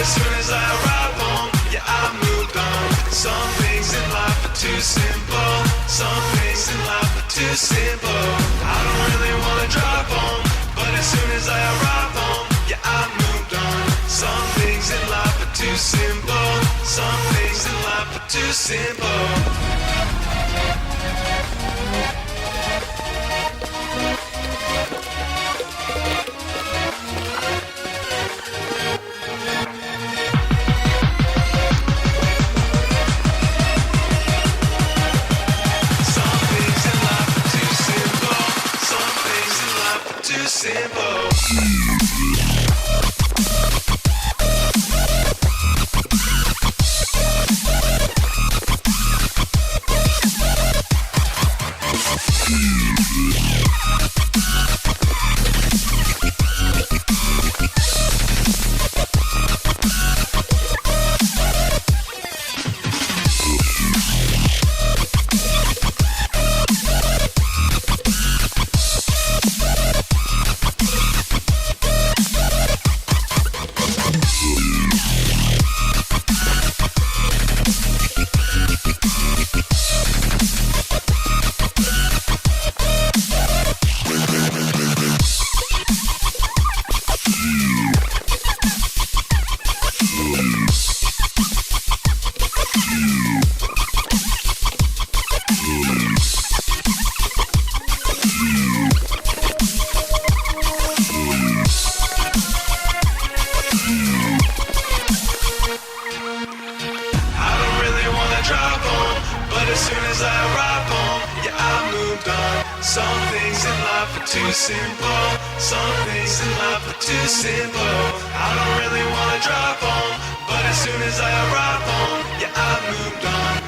as soon as I arrive home, yeah, I moved on. Some things in life are too simple. Some things in life are too simple. I don't really wanna drive home, but as soon as I arrive home, yeah, I moved on. Some things in life are too simple. Some things in life are too simple. Too simple. As soon as I arrive home, yeah, I moved on. Some things in life are too simple. Some things in life are too simple. I don't really wanna drive home, but as soon as I arrive home, yeah, I moved on.